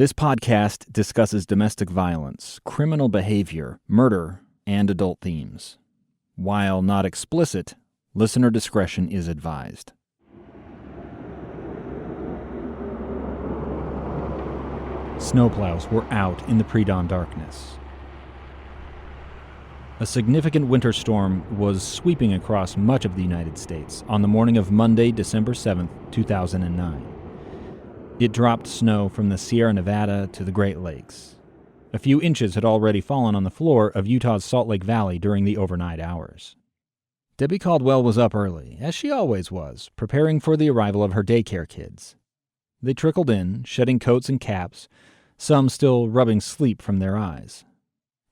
This podcast discusses domestic violence, criminal behavior, murder, and adult themes. While not explicit, listener discretion is advised. Snowplows were out in the pre-dawn darkness. A significant winter storm was sweeping across much of the United States on the morning of Monday, December 7th, 2009. It dropped snow from the Sierra Nevada to the Great Lakes. A few inches had already fallen on the floor of Utah's Salt Lake Valley during the overnight hours. Debbie Caldwell was up early, as she always was, preparing for the arrival of her daycare kids. They trickled in, shedding coats and caps, some still rubbing sleep from their eyes.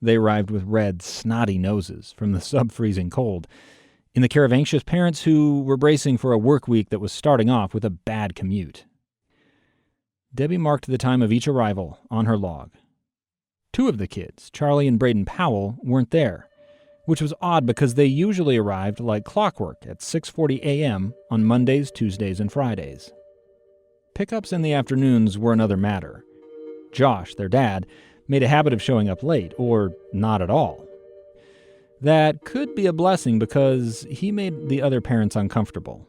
They arrived with red, snotty noses from the sub-freezing cold, in the care of anxious parents who were bracing for a work week that was starting off with a bad commute. Debbie marked the time of each arrival on her log. Two of the kids, Charlie and Braden Powell, weren't there, which was odd because they usually arrived like clockwork at 6:40 a.m. on Mondays, Tuesdays, and Fridays. Pickups in the afternoons were another matter. Josh, their dad, made a habit of showing up late, or not at all. That could be a blessing because he made the other parents uncomfortable.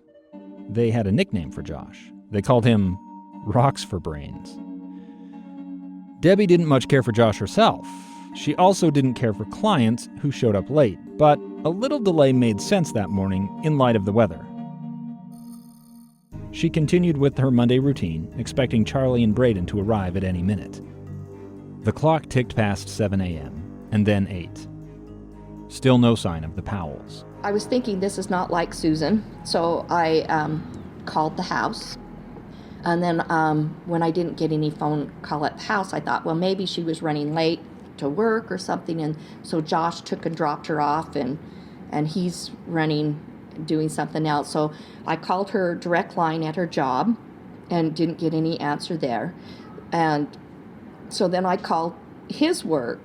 They had a nickname for Josh. They called him Rocks for Brains. Debbie didn't much care for Josh herself. She also didn't care for clients who showed up late, but a little delay made sense that morning in light of the weather. She continued with her Monday routine, expecting Charlie and Braden to arrive at any minute. The clock ticked past 7 a.m., and then 8. Still no sign of the Powells. I was thinking this is not like Susan, so I called the house. And then when I didn't get any phone call at the house, I thought, well, maybe she was running late to work or something. And so Josh took and dropped her off, and he's doing something else. So I called her direct line at her job and didn't get any answer there. And so then I called his work,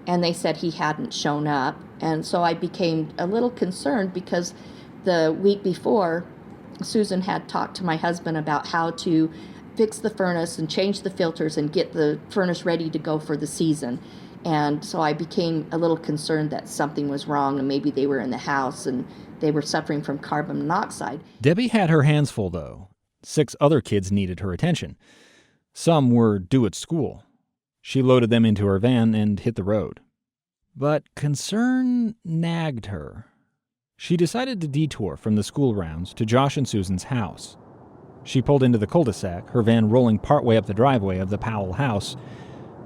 and they said he hadn't shown up. And so I became a little concerned because the week before, Susan had talked to my husband about how to fix the furnace and change the filters and get the furnace ready to go for the season. And so I became a little concerned that something was wrong and maybe they were in the house and they were suffering from carbon monoxide. Debbie had her hands full, though. 6 other kids needed her attention. Some were due at school. She loaded them into her van and hit the road. But concern nagged her. She decided to detour from the school rounds to Josh and Susan's house. She pulled into the cul-de-sac, her van rolling partway up the driveway of the Powell house,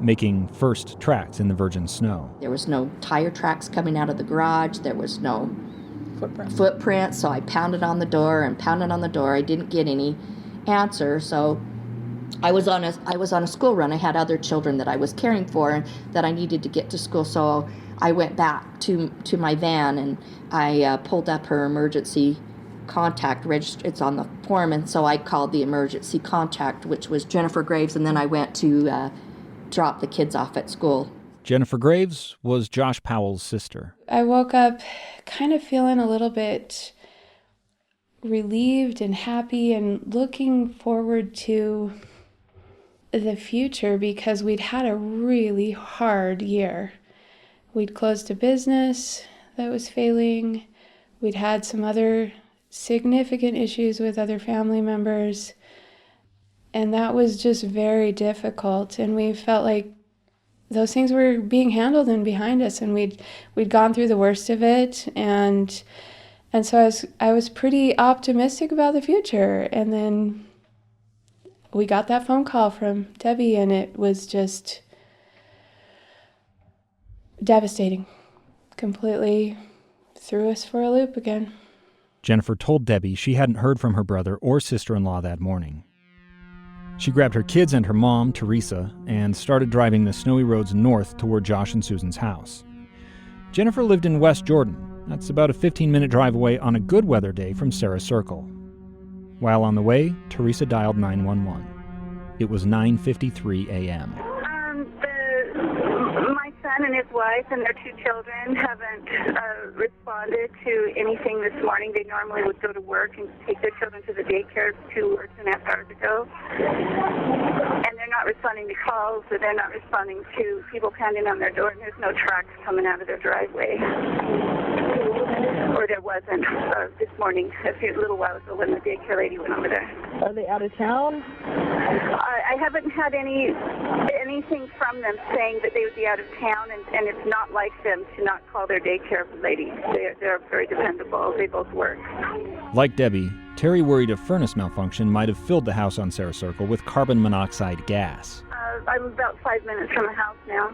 making first tracks in the virgin snow. There was no tire tracks coming out of the garage. There was no footprint. So I pounded on the door and pounded on the door. I didn't get any answer. So I was on a school run. I had other children that I was caring for and that I needed to get to school. So I went back to my van and I pulled up her emergency contact register. It's on the form, and so I called the emergency contact, which was Jennifer Graves, and then I went to drop the kids off at school. Jennifer Graves was Josh Powell's sister. I woke up kind of feeling a little bit relieved and happy and looking forward to the future because we'd had a really hard year. We'd closed a business that was failing. We'd had some other significant issues with other family members. And that was just very difficult. And we felt like those things were being handled and behind us. And we'd gone through the worst of it. And so I was pretty optimistic about the future. And then we got that phone call from Debbie, and it was just devastating. Completely threw us for a loop again. Jennifer told Debbie she hadn't heard from her brother or sister-in-law that morning. She grabbed her kids and her mom, Teresa, and started driving the snowy roads north toward Josh and Susan's house. Jennifer lived in West Jordan. That's about a 15-minute drive away on a good weather day from Sarah Circle. While on the way, Teresa dialed 911. It was 9:53 a.m. My son and his wife and their 2 children haven't responded to anything this morning. They normally would go to work and take their children to the daycare 2 or 2.5 hours ago. And they're not responding to calls, or they're not responding to people pounding on their door, and there's no tracks coming out of their driveway. Or there wasn't this morning, a little while ago when the daycare lady went over there. Are they out of town? I haven't had anything from them saying that they would be out of town, and it's not like them to not call their daycare lady. They're very dependable. They both work. Like Debbie, Terry worried a furnace malfunction might have filled the house on Sarah Circle with carbon monoxide gas. I'm about 5 minutes from the house now.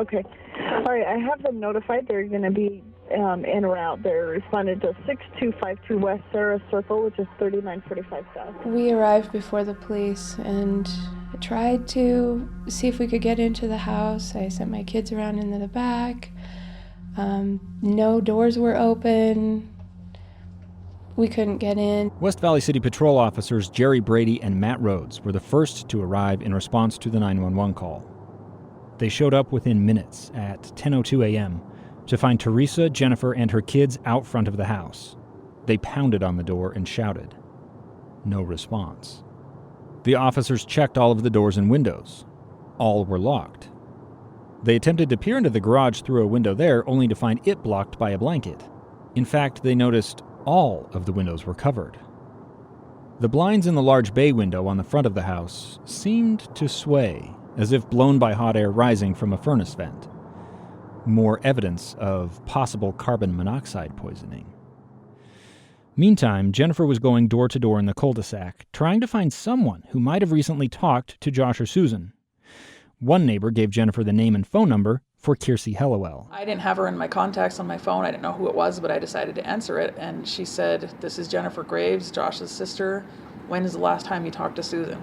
Okay. All right, I have them notified. They're going to be in or out. They're responded to 6252 West Sarah Circle, which is 3945 South. We arrived before the police and tried to see if we could get into the house. I sent my kids around into the back. No doors were open. We couldn't get in. West Valley City Patrol officers Jerry Brady and Matt Rhodes were the first to arrive in response to the 911 call. They showed up within minutes at 10:02 a.m. to find Teresa, Jennifer, and her kids out front of the house. They pounded on the door and shouted. No response. The officers checked all of the doors and windows. All were locked. They attempted to peer into the garage through a window there, only to find it blocked by a blanket. In fact, they noticed all of the windows were covered. The blinds in the large bay window on the front of the house seemed to sway, as if blown by hot air rising from a furnace vent. More evidence of possible carbon monoxide poisoning. Meantime, Jennifer was going door to door in the cul-de-sac, trying to find someone who might have recently talked to Josh or Susan. One neighbor gave Jennifer the name and phone number for Kiersey Hellowell. I didn't have her in my contacts on my phone. I didn't know who it was, but I decided to answer it. And she said, "This is Jennifer Graves, Josh's sister. When is the last time you talked to Susan?"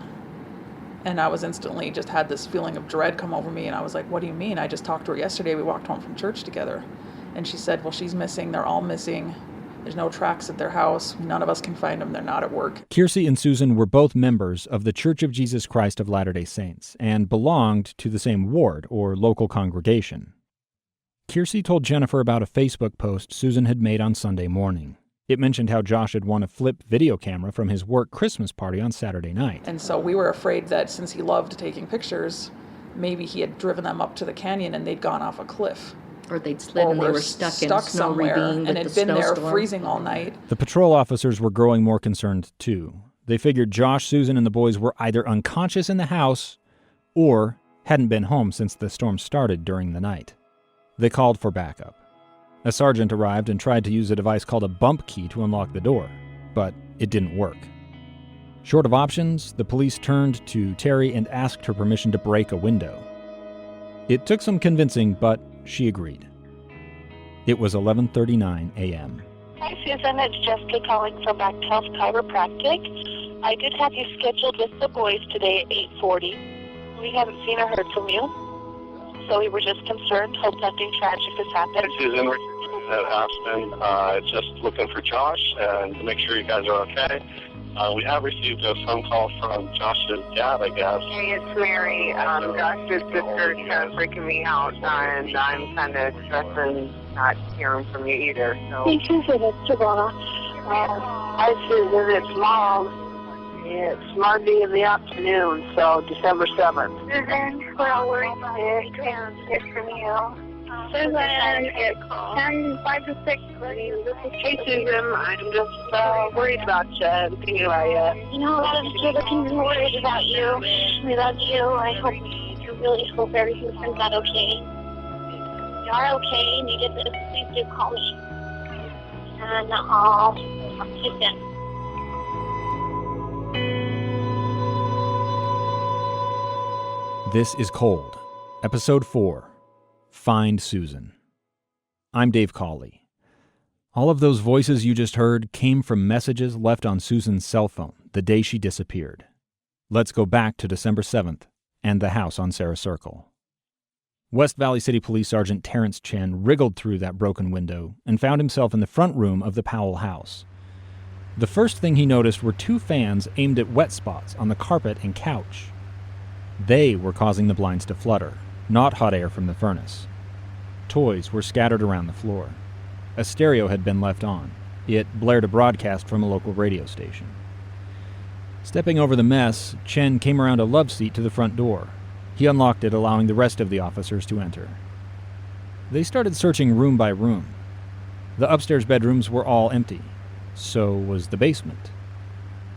And I was instantly just had this feeling of dread come over me. And I was like, "What do you mean? I just talked to her yesterday. We walked home from church together." And she said, "Well, she's missing. They're all missing. There's no tracks at their house. None of us can find them. They're not at work." Kiersey and Susan were both members of the Church of Jesus Christ of Latter-day Saints and belonged to the same ward or local congregation. Kiersey told Jennifer about a Facebook post Susan had made on Sunday morning. It mentioned how Josh had won a flip video camera from his work Christmas party on Saturday night. And so we were afraid that since he loved taking pictures, maybe he had driven them up to the canyon and they'd gone off a cliff. Or they'd slid and they were stuck in a snow somewhere ravine with and the had been there snowstorm. freezing all night. The patrol officers were growing more concerned, too. They figured Josh, Susan, and the boys were either unconscious in the house or hadn't been home since the storm started during the night. They called for backup. A sergeant arrived and tried to use a device called a bump key to unlock the door, but it didn't work. Short of options, the police turned to Terry and asked her permission to break a window. It took some convincing, but she agreed. It was 11:39 a.m. Hi, Susan. It's Jessica calling from Back Health Chiropractic. I did have you scheduled with the boys today at 8:40. We haven't seen or heard from you, so we were just concerned. Hope nothing tragic has happened. Hi, Susan. We're at Aspen. Just looking for Josh and to make sure you guys are okay. We have received a phone call from Josh's dad, I guess. Hey, it's Mary. Josh's sister's kind of freaking me out, and I'm kind of stressing not hearing from you either. So. Hey, Susan, it's Savannah. Hi, Susan. It's Mom. It's Monday in the afternoon, so December 7th. Susan, we're all worried sick and hear from you. Susan, it's 5 to 6. Hey, Susan. I'm just worried about you and thinking about you. You know, a lot of us are looking and worried about you. We love you. I really hope everything turns out okay. If you are okay and you get this, please do call me. And I'll talk to you soon. This is Cold, Episode 4, Find Susan. I'm Dave Cawley. All of those voices you just heard came from messages left on Susan's cell phone the day she disappeared. Let's go back to December 7th and the house on Sarah Circle. West Valley City Police Sergeant Terrence Chen wriggled through that broken window and found himself in the front room of the Powell house. The first thing he noticed were 2 fans aimed at wet spots on the carpet and couch. They were causing the blinds to flutter, not hot air from the furnace. Toys were scattered around the floor. A stereo had been left on. It blared a broadcast from a local radio station. Stepping over the mess, Chen came around a love seat to the front door. He unlocked it, allowing the rest of the officers to enter. They started searching room by room. The upstairs bedrooms were all empty. So was the basement.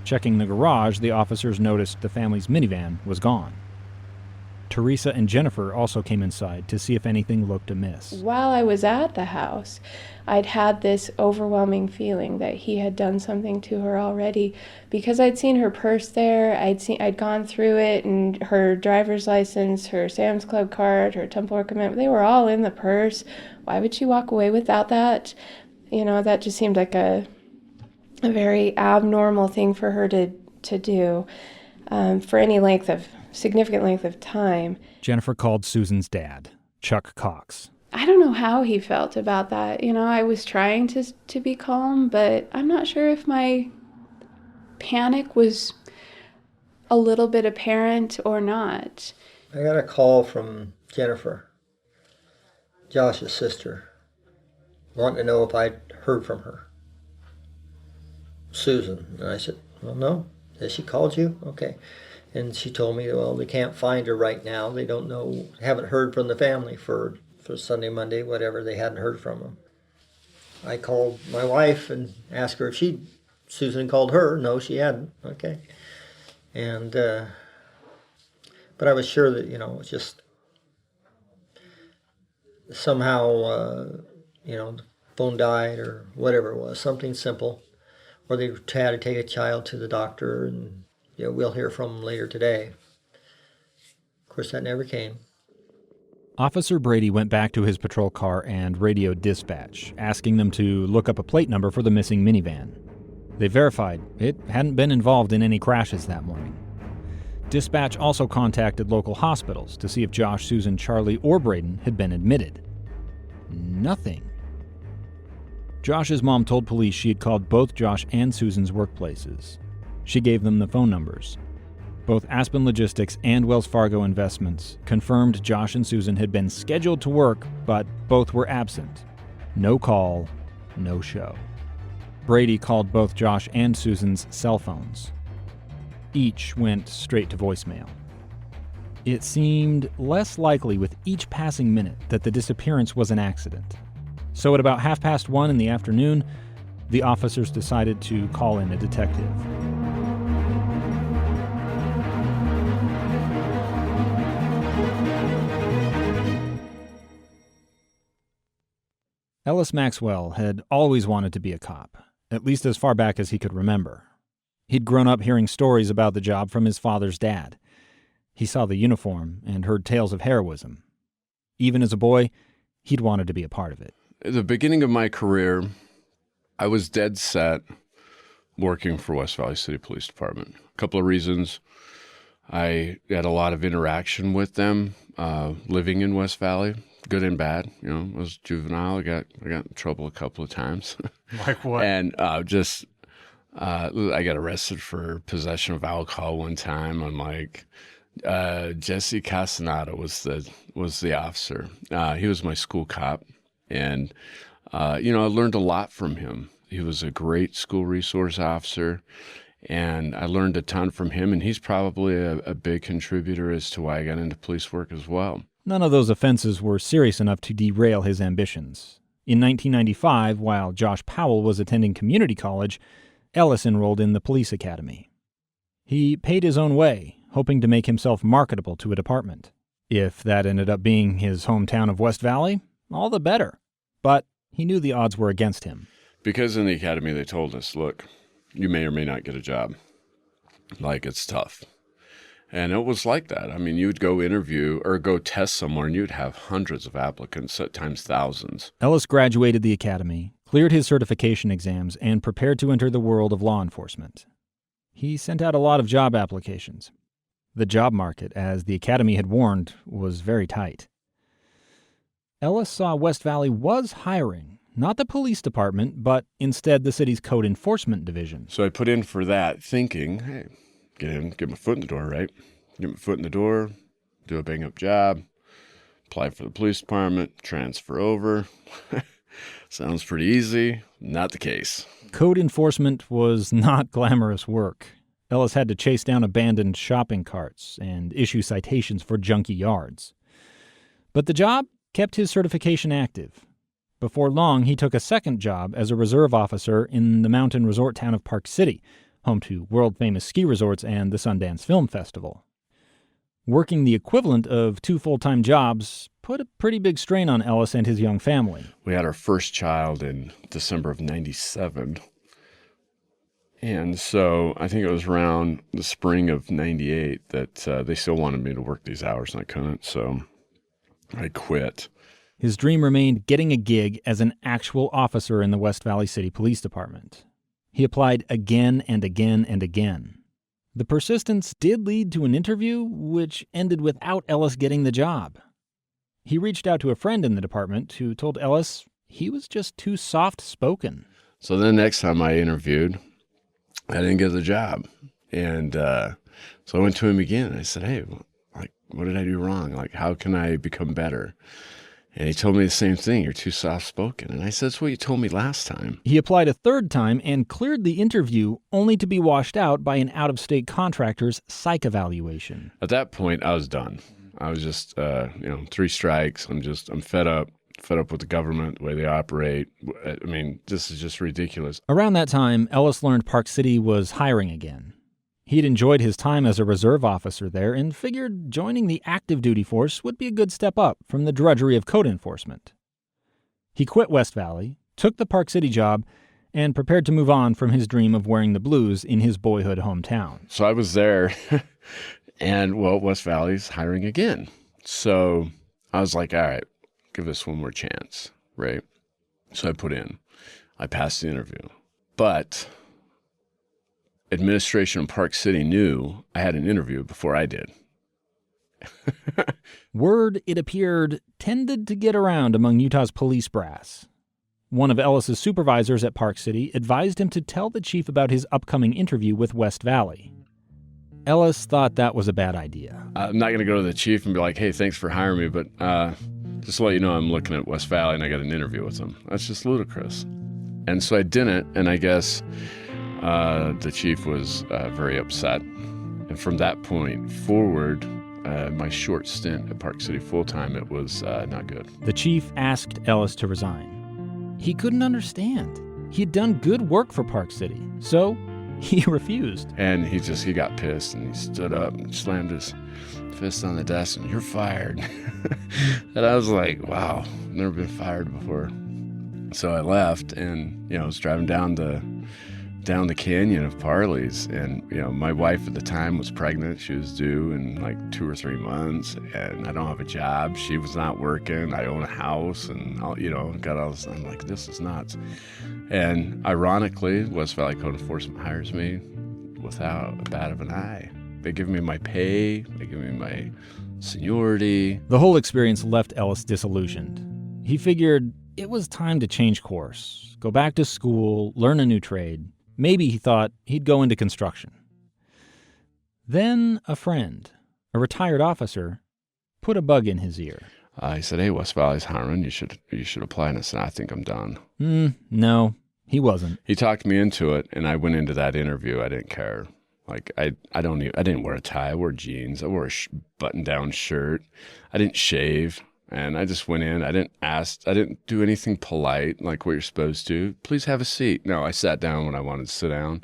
Checking the garage, the officers noticed the family's minivan was gone. Teresa and Jennifer also came inside to see if anything looked amiss. While I was at the house, I'd had this overwhelming feeling that he had done something to her already, because I'd seen her purse there, I'd gone through it, and her driver's license, her Sam's Club card, her temple work commitment, they were all in the purse. Why would she walk away without that? That just seemed like a very abnormal thing for her to do for any significant length of time. Jennifer called Susan's dad, Chuck Cox. I don't know how he felt about that. I was trying to be calm, but I'm not sure if my panic was a little bit apparent or not. I got a call from Jennifer, Josh's sister, wanting to know if I'd heard from her. Susan. And I said, well, no. Has she called you? Okay. And she told me, well, they can't find her right now. They don't know, haven't heard from the family for Sunday, Monday, whatever. They hadn't heard from them. I called my wife and asked her if Susan called her. No, she hadn't. Okay. And, but I was sure that, it was just somehow, the phone died or whatever it was, something simple. Or they had to take a child to the doctor, and we'll hear from them later today. Of course, that never came. Officer Brady went back to his patrol car and radioed dispatch, asking them to look up a plate number for the missing minivan. They verified it hadn't been involved in any crashes that morning. Dispatch also contacted local hospitals to see if Josh, Susan, Charlie, or Braden had been admitted. Nothing. Josh's mom told police she had called both Josh and Susan's workplaces. She gave them the phone numbers. Both Aspen Logistics and Wells Fargo Investments confirmed Josh and Susan had been scheduled to work, but both were absent. No call, no show. Brady called both Josh and Susan's cell phones. Each went straight to voicemail. It seemed less likely with each passing minute that the disappearance was an accident. So at about 1:30 in the afternoon, the officers decided to call in a detective. Ellis Maxwell had always wanted to be a cop, at least as far back as he could remember. He'd grown up hearing stories about the job from his father's dad. He saw the uniform and heard tales of heroism. Even as a boy, he'd wanted to be a part of it. At the beginning of my career, I was dead set working for West Valley City Police Department. A couple of reasons. I had a lot of interaction with them living in West Valley, good and bad. I was juvenile. I got in trouble a couple of times. Like what? And I got arrested for possession of alcohol one time. I'm like, Jesse Castaneda was the officer. He was my school cop. And, I learned a lot from him. He was a great school resource officer, and I learned a ton from him, and he's probably a big contributor as to why I got into police work as well. None of those offenses were serious enough to derail his ambitions. In 1995, while Josh Powell was attending community college, Ellis enrolled in the police academy. He paid his own way, hoping to make himself marketable to a department. If that ended up being his hometown of West Valley, all the better. But he knew the odds were against him. Because in the academy they told us, look, you may or may not get a job. It's tough. And it was like that. I mean, you'd go interview or go test somewhere and you'd have hundreds of applicants, at times thousands. Ellis graduated the academy, cleared his certification exams, and prepared to enter the world of law enforcement. He sent out a lot of job applications. The job market, as the academy had warned, was very tight. Ellis saw West Valley was hiring, not the police department, but instead the city's code enforcement division. So I put in for that thinking, hey, get in, get my foot in the door, right? Get my foot in the door, do a bang-up job, apply for the police department, transfer over. Sounds pretty easy. Not the case. Code enforcement was not glamorous work. Ellis had to chase down abandoned shopping carts and issue citations for junky yards. But the job kept his certification active. Before long, he took a second job as a reserve officer in the mountain resort town of Park City, home to world-famous ski resorts and the Sundance Film Festival. Working the equivalent of 2 full-time jobs put a pretty big strain on Ellis and his young family. We had our first child in December of 97. And so I think it was around the spring of 98 that they still wanted me to work these hours, and I couldn't, so I quit. His dream remained getting a gig as an actual officer in the West Valley City Police Department. He applied again and again and again. The persistence did lead to an interview, which ended without Ellis getting the job. He reached out to a friend in the department who told Ellis he was just too soft-spoken. So the next time I interviewed, I didn't get the job. And so I went to him again, and I said, hey, what did I do wrong? How can I become better? And he told me the same thing. You're too soft-spoken. And I said, that's what you told me last time. He applied a third time and cleared the interview, only to be washed out by an out-of-state contractor's psych evaluation. At that point, I was done. I was just, 3 strikes. I'm fed up with the government, the way they operate. I mean, this is just ridiculous. Around that time, Ellis learned Park City was hiring again. He'd enjoyed his time as a reserve officer there and figured joining the active duty force would be a good step up from the drudgery of code enforcement. He quit West Valley, took the Park City job, and prepared to move on from his dream of wearing the blues in his boyhood hometown. So I was there, and, West Valley's hiring again. So I was like, all right, give this one more chance, right? So I put in. I passed the interview. But administration in Park City knew I had an interview before I did. Word, it appeared, tended to get around among Utah's police brass. One of Ellis's supervisors at Park City advised him to tell the chief about his upcoming interview with West Valley. Ellis thought that was a bad idea. I'm not going to go to the chief and be like, hey, thanks for hiring me, but just to let you know, I'm looking at West Valley and I got an interview with them. That's just ludicrous. And so I didn't, and I guess the chief was very upset. And from that point forward, my short stint at Park City full-time, it was not good. The chief asked Ellis to resign. He couldn't understand. He had done good work for Park City, so he refused. And he got pissed, and he stood up and slammed his fist on the desk, and you're fired. And I was like, wow, never been fired before. So I left, and I was driving down the canyon of Parley's, and my wife at the time was pregnant. She was due in like 2 or 3 months, and I don't have a job. She was not working. I own a house, and got all this. I'm like, this is nuts. And ironically, West Valley Code Enforcement hires me without a bat of an eye. They give me my pay. They give me my seniority. The whole experience left Ellis disillusioned. He figured it was time to change course, go back to school, learn a new trade. Maybe, he thought, he'd go into construction. Then a friend, a retired officer, put a bug in his ear. He said, hey, West Valley's hiring. You should apply. And I said, I think I'm done. No, he wasn't. He talked me into it, and I went into that interview. I didn't care. I didn't wear a tie. I wore jeans. I wore a button-down shirt. I didn't shave. And I just went in. I didn't do anything polite like what you're supposed to. Please have a seat. No, I sat down when I wanted to sit down.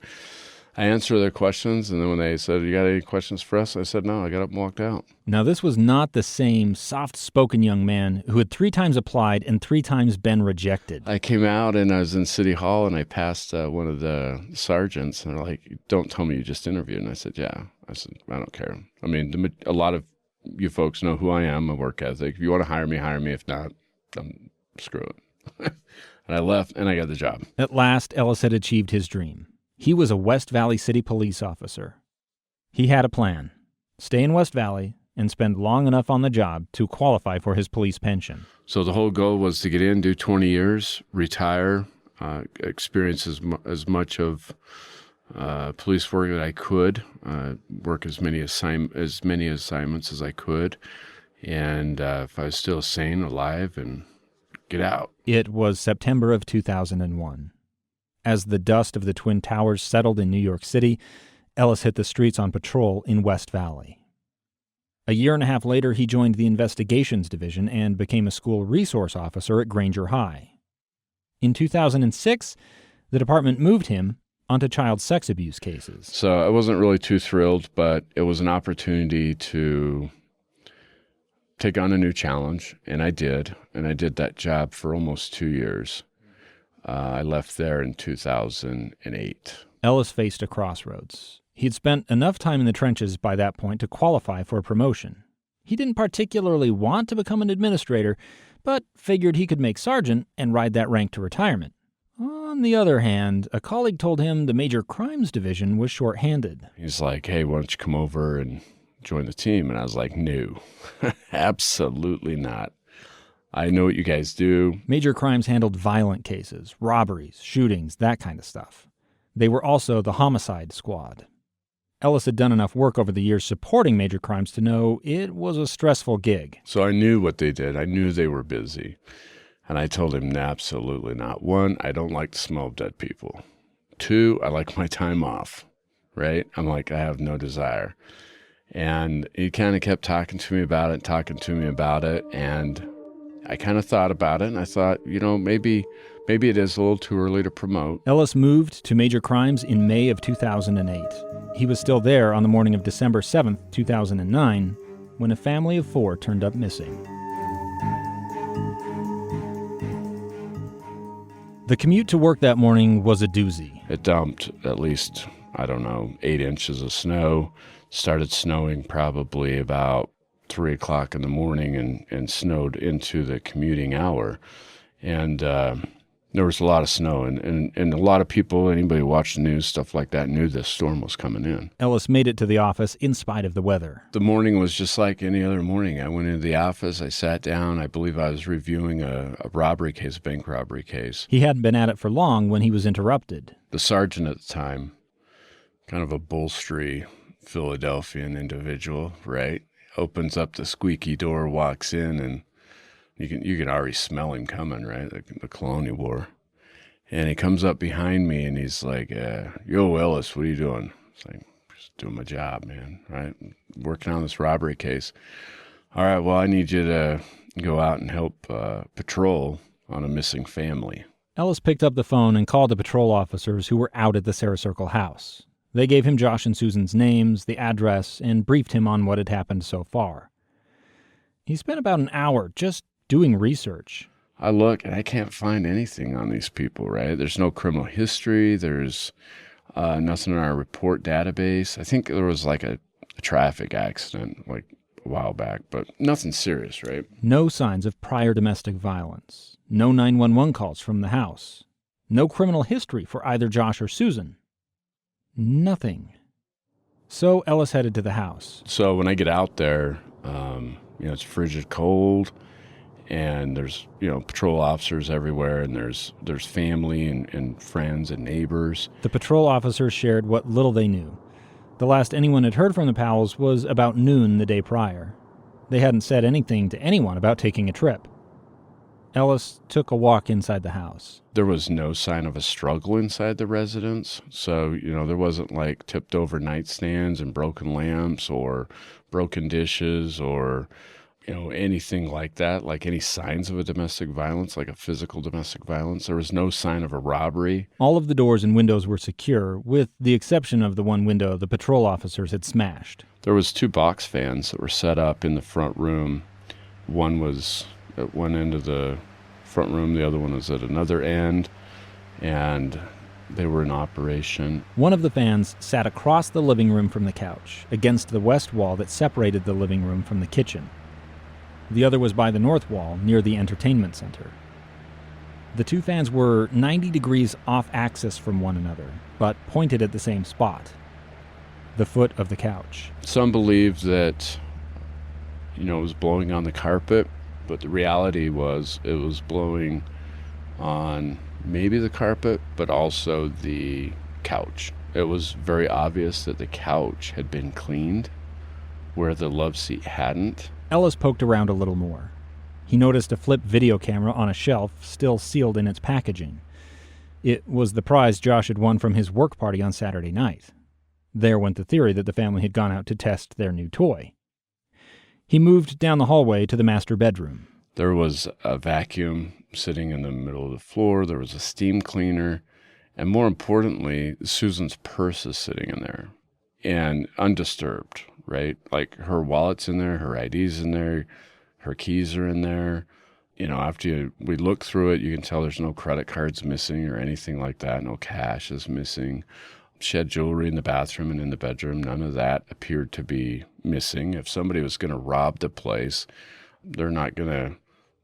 I answered their questions, and then when they said, you got any questions for us? I said, no, I got up and walked out. Now, this was not the same soft-spoken young man who had 3 times applied and 3 times been rejected. I came out, and I was in City Hall, and I passed one of the sergeants, and they're like, don't tell me you just interviewed. And I said, yeah. I said, I don't care. I mean, a lot of you folks know who I am, my work ethic. If you want to hire me, hire me. If not, screw it. And I left, and I got the job. At last, Ellis had achieved his dream. He was a West Valley City police officer. He had a plan: stay in West Valley and spend long enough on the job to qualify for his police pension. So the whole goal was to get in, do 20 years, retire, experience as much of police work that I could, work as many assignments as I could, and if I was still sane, alive, and get out. It was September of 2001. As the dust of the Twin Towers settled in New York City, Ellis hit the streets on patrol in West Valley. A year and a half later, he joined the investigations division and became a school resource officer at Granger High. In 2006, the department moved him onto child sex abuse cases. So I wasn't really too thrilled, but it was an opportunity to take on a new challenge, and I did. And I did that job for almost 2 years. I left there in 2008. Ellis faced a crossroads. He'd spent enough time in the trenches by that point to qualify for a promotion. He didn't particularly want to become an administrator, but figured he could make sergeant and ride that rank to retirement. On the other hand, a colleague told him the Major Crimes Division was short-handed. He's like, hey, why don't you come over and join the team? And I was like, no, absolutely not. I know what you guys do. Major Crimes handled violent cases, robberies, shootings, that kind of stuff. They were also the homicide squad. Ellis had done enough work over the years supporting Major Crimes to know it was a stressful gig. So I knew what they did. I knew they were busy. And I told him, absolutely not. 1, I don't like the smell of dead people. 2, I like my time off, right? I'm like, I have no desire. And he kind of kept talking to me about it, and I kind of thought about it, and I thought, maybe it is a little too early to promote. Ellis moved to Major Crimes in May of 2008. He was still there on the morning of December 7th, 2009, when a family of 4 turned up missing. The commute to work that morning was a doozy. It dumped at least, 8 inches of snow. Started snowing probably about 3 o'clock in the morning and snowed into the commuting hour. And there was a lot of snow. And a lot of people, anybody who watched the news, stuff like that, knew this storm was coming in. Ellis made it to the office in spite of the weather. The morning was just like any other morning. I went into the office, I sat down. I believe I was reviewing a robbery case, a bank robbery case. He hadn't been at it for long when he was interrupted. The sergeant at the time, kind of a bolstery Philadelphian individual, right? Opens up the squeaky door, walks in, and you can already smell him coming, right? The cologne he wore. And he comes up behind me and he's like, yo, Ellis, what are you doing? It's like, just doing my job, man, right? Working on this robbery case. All right, well, I need you to go out and help patrol on a missing family. Ellis picked up the phone and called the patrol officers who were out at the Sarah Circle house. They gave him Josh and Susan's names, the address, and briefed him on what had happened so far. He spent about an hour just doing research. I look and I can't find anything on these people, right? There's no criminal history. There's nothing in our report database. I think there was like a traffic accident like a while back, but nothing serious, right? No signs of prior domestic violence. No 911 calls from the house. No criminal history for either Josh or Susan. Nothing. So Ellis headed to the house. So when I get out there, it's frigid cold, and there's, patrol officers everywhere, and there's family and friends and neighbors. The patrol officers shared what little they knew. The last anyone had heard from the Powells was about noon the day prior. They hadn't said anything to anyone about taking a trip. Ellis took a walk inside the house. There was no sign of a struggle inside the residence. So, there wasn't like tipped over nightstands and broken lamps or broken dishes or, anything like that, like any signs of a domestic violence, like a physical domestic violence. There was no sign of a robbery. All of the doors and windows were secure, with the exception of the one window the patrol officers had smashed. There was 2 box fans that were set up in the front room. One was at one end of the front room, the other one was at another end, and they were in operation. One of the fans sat across the living room from the couch, against the west wall that separated the living room from the kitchen. The other was by the north wall, near the entertainment center. The 2 fans were 90 degrees off axis from one another, but pointed at the same spot, the foot of the couch. Some believed that, it was blowing on the carpet, but the reality was it was blowing on maybe the carpet, but also the couch. It was very obvious that the couch had been cleaned, where the love seat hadn't. Ellis poked around a little more. He noticed a flip video camera on a shelf, still sealed in its packaging. It was the prize Josh had won from his work party on Saturday night. There went the theory that the family had gone out to test their new toy. He moved down the hallway to the master bedroom. There was a vacuum sitting in the middle of the floor. There was a steam cleaner. And more importantly, Susan's purse is sitting in there and undisturbed, right? Like her wallet's in there, her ID's in there, her keys are in there. You know, after we look through it, you can tell there's no credit cards missing or anything like that. No cash is missing. She had jewelry in the bathroom and in the bedroom. None of that appeared to be missing. If somebody was going to rob the place, they're not going to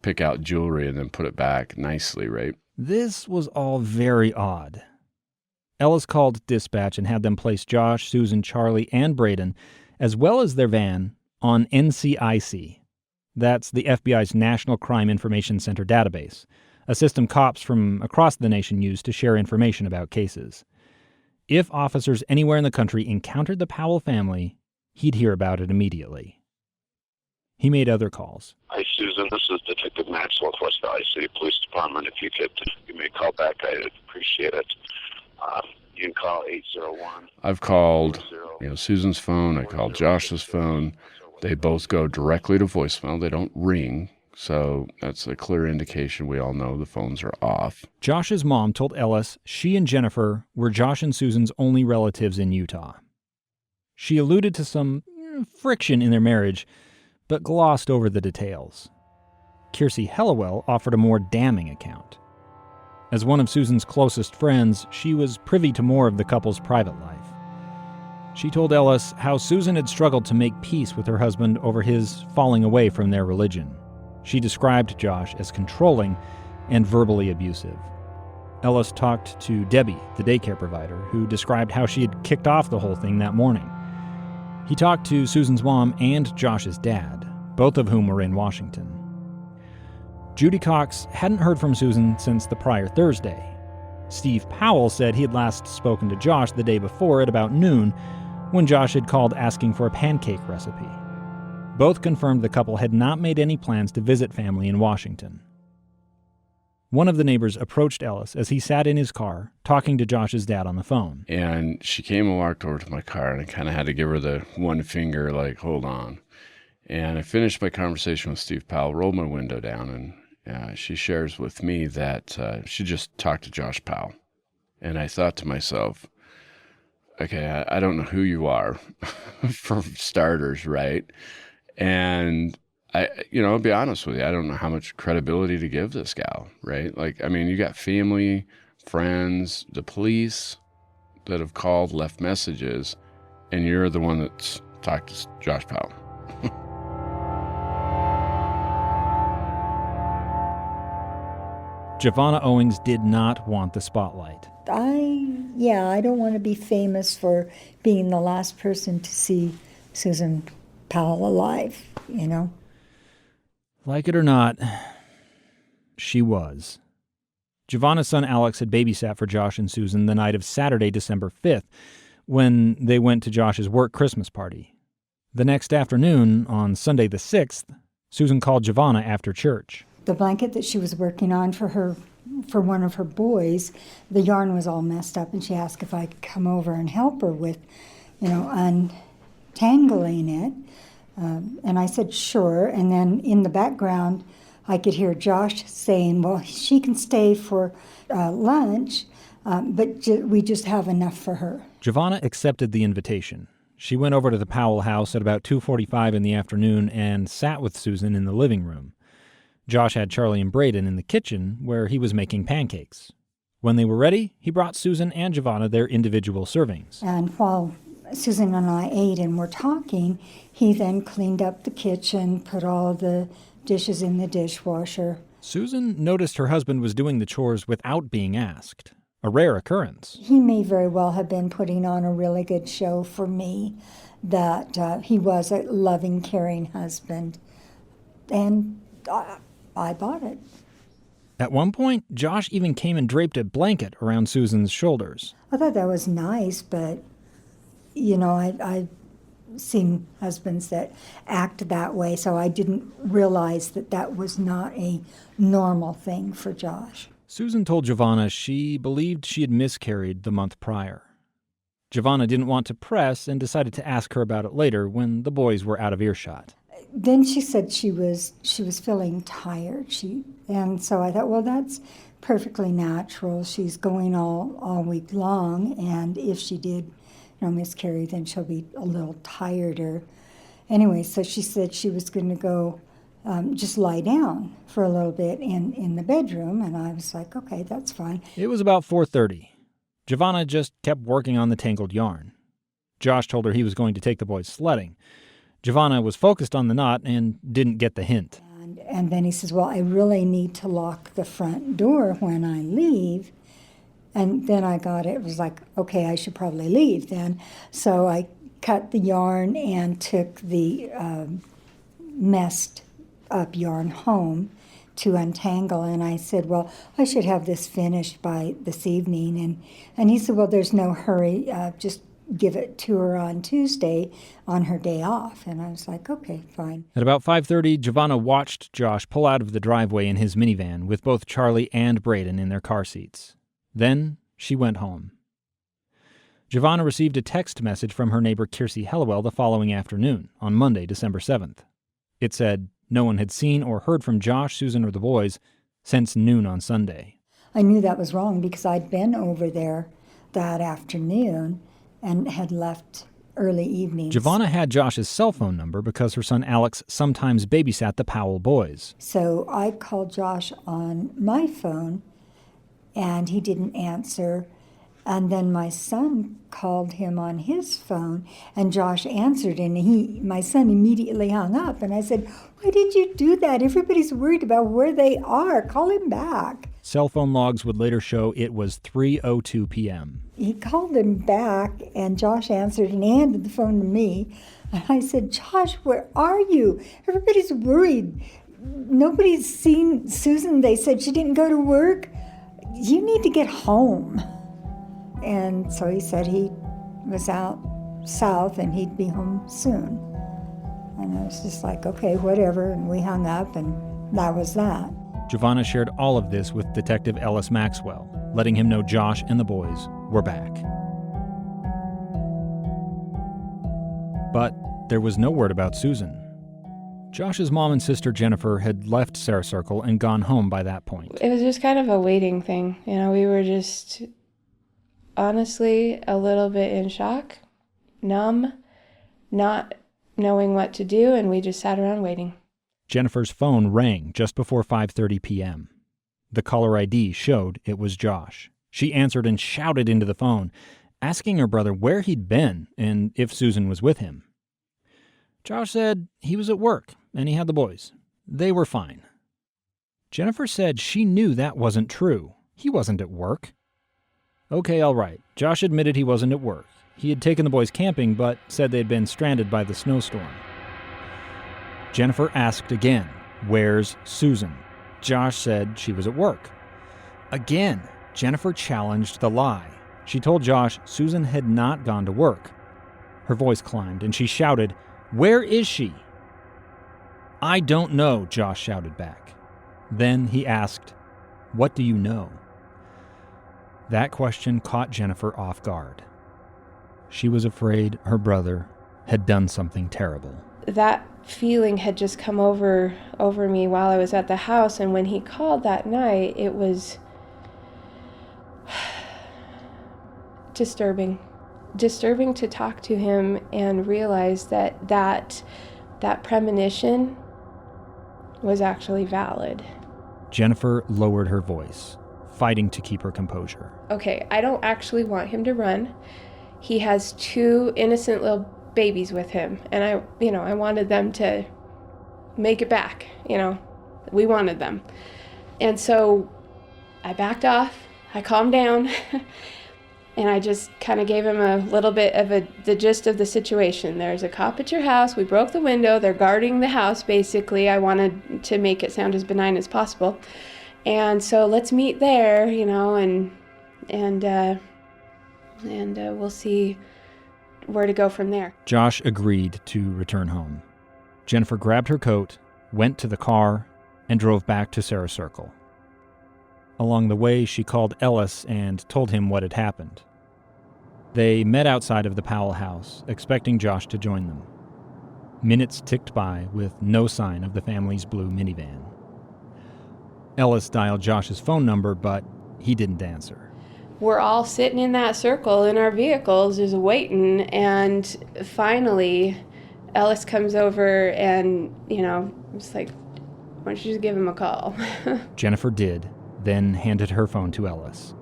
pick out jewelry and then put it back nicely, right? This was all very odd. Ellis called dispatch and had them place Josh, Susan, Charlie, and Braden, as well as their van, on NCIC. That's the FBI's National Crime Information Center database, a system cops from across the nation use to share information about cases. If officers anywhere in the country encountered the Powell family, he'd hear about it immediately. He made other calls. Hi, Susan. This is Detective Maxwell with West Valley City Police Department. If you could give me a call back, I'd appreciate it. You can call 801. I've called, Susan's phone. I called Josh's phone. They both go directly to voicemail. They don't ring. So that's a clear indication we all know the phones are off. Josh's mom told Ellis she and Jennifer were Josh and Susan's only relatives in Utah. She alluded to some friction in their marriage, but glossed over the details. Kiersey Hellawell offered a more damning account. As one of Susan's closest friends, she was privy to more of the couple's private life. She told Ellis how Susan had struggled to make peace with her husband over his falling away from their religion. She described Josh as controlling and verbally abusive. Ellis talked to Debbie, the daycare provider, who described how she had kicked off the whole thing that morning. He talked to Susan's mom and Josh's dad, both of whom were in Washington. Judy Cox hadn't heard from Susan since the prior Thursday. Steve Powell said he had last spoken to Josh the day before at about noon, when Josh had called asking for a pancake recipe. Both confirmed the couple had not made any plans to visit family in Washington. One of the neighbors approached Ellis as he sat in his car, talking to Josh's dad on the phone. And she came and walked over to my car, and I kind of had to give her the one finger, like, hold on. And I finished my conversation with Steve Powell, rolled my window down, and she shares with me that she just talked to Josh Powell. And I thought to myself, okay, I don't know who you are, for starters, right? And I'll be honest with you, I don't know how much credibility to give this gal, right? Like, I mean, you got family, friends, the police that have called, left messages, and you're the one that's talked to Josh Powell. Giovanna Owings did not want the spotlight. I don't want to be famous for being the last person to see Susan Powell alive, Like it or not, she was. Giovanna's son Alex had babysat for Josh and Susan the night of Saturday, December 5th, when they went to Josh's work Christmas party. The next afternoon, on Sunday the 6th, Susan called Giovanna after church. The blanket that she was working on for one of her boys, the yarn was all messed up, and she asked if I could come over and help her with, untangling it. And I said, sure. And then in the background, I could hear Josh saying, well, she can stay for lunch, but we just have enough for her. Giovanna accepted the invitation. She went over to the Powell house at about 2:45 in the afternoon and sat with Susan in the living room. Josh had Charlie and Braden in the kitchen where he was making pancakes. When they were ready, he brought Susan and Giovanna their individual servings. And while Susan and I ate and were talking, he then cleaned up the kitchen, put all the dishes in the dishwasher. Susan noticed her husband was doing the chores without being asked, a rare occurrence. He may very well have been putting on a really good show for me, that he was a loving, caring husband, and I bought it. At one point, Josh even came and draped a blanket around Susan's shoulders. I thought that was nice, but, I've seen husbands that act that way, so I didn't realize that was not a normal thing for Josh. Susan told Giovanna she believed she had miscarried the month prior. Giovanna didn't want to press and decided to ask her about it later when the boys were out of earshot. Then she said she was feeling tired. And so I thought, well, that's perfectly natural. She's going all week long, and if she did, miscarry, then she'll be a little tireder. Anyway, so she said she was going to go just lie down for a little bit in the bedroom, and I was like, okay, that's fine. It was about 4:30. Giovanna just kept working on the tangled yarn. Josh told her he was going to take the boys sledding. Giovanna was focused on the knot and didn't get the hint. And then he says, well, I really need to lock the front door when I leave. And then I got it. It was like, okay, I should probably leave then. So I cut the yarn and took the messed up yarn home to untangle. And I said, well, I should have this finished by this evening. And he said, well, there's no hurry. Just give it to her on Tuesday on her day off. And I was like, okay, fine. At about 5:30, Giovanna watched Josh pull out of the driveway in his minivan with both Charlie and Braden in their car seats. Then she went home. Giovanna received a text message from her neighbor Kiersey Hellewell the following afternoon, on Monday, December 7th. It said no one had seen or heard from Josh, Susan, or the boys since noon on Sunday. I knew that was wrong because I'd been over there that afternoon and had left early evening. Giovanna had Josh's cell phone number because her son Alex sometimes babysat the Powell boys. So I called Josh on my phone, and he didn't answer. And then my son called him on his phone, and Josh answered, and my son immediately hung up. And I said, why did you do that? Everybody's worried about where they are. Call him back. Cell phone logs would later show it was 3:02 p.m. He called him back, and Josh answered and handed the phone to me. And I said, Josh, where are you? Everybody's worried. Nobody's seen Susan. They said she didn't go to work. You need to get home. And so he said he was out south and he'd be home soon. And I was just like, okay, whatever. And we hung up, and that was that. Giovanna shared all of this with Detective Ellis Maxwell, letting him know Josh and the boys were back. But there was no word about Susan. Josh's mom and sister Jennifer had left Sarah Circle and gone home by that point. It was just kind of a waiting thing. We were just honestly a little bit in shock, numb, not knowing what to do, and we just sat around waiting. Jennifer's phone rang just before 5:30 p.m. The caller ID showed it was Josh. She answered and shouted into the phone, asking her brother where he'd been and if Susan was with him. Josh said he was at work and he had the boys. They were fine. Jennifer said she knew that wasn't true. He wasn't at work. Okay, all right. Josh admitted he wasn't at work. He had taken the boys camping, but said they'd been stranded by the snowstorm. Jennifer asked again, where's Susan? Josh said she was at work. Again, Jennifer challenged the lie. She told Josh Susan had not gone to work. Her voice climbed, and she shouted, where is she? I don't know, Josh shouted back. Then he asked, what do you know? That question caught Jennifer off guard. She was afraid her brother had done something terrible. That feeling had just come over me while I was at the house, and when he called that night, it was disturbing to talk to him and realize that premonition was actually valid. Jennifer lowered her voice, fighting to keep her composure. Okay, I don't actually want him to run. He has 2 innocent little babies with him, and I wanted them to make it back. We wanted them. And so I backed off, I calmed down, and I just kind of gave him a little bit of the gist of the situation. There's a cop at your house, we broke the window, they're guarding the house basically. I wanted to make it sound as benign as possible. And so let's meet there, and we'll see where to go from there. Josh agreed to return home. Jennifer grabbed her coat, went to the car, and drove back to Sarah Circle. Along the way, she called Ellis and told him what had happened. They met outside of the Powell house, expecting Josh to join them. Minutes ticked by with no sign of the family's blue minivan. Ellis dialed Josh's phone number, but he didn't answer. We're all sitting in that circle in our vehicles just waiting, and finally Ellis comes over and, it's like, why don't you just give him a call? Jennifer did, then handed her phone to Ellis.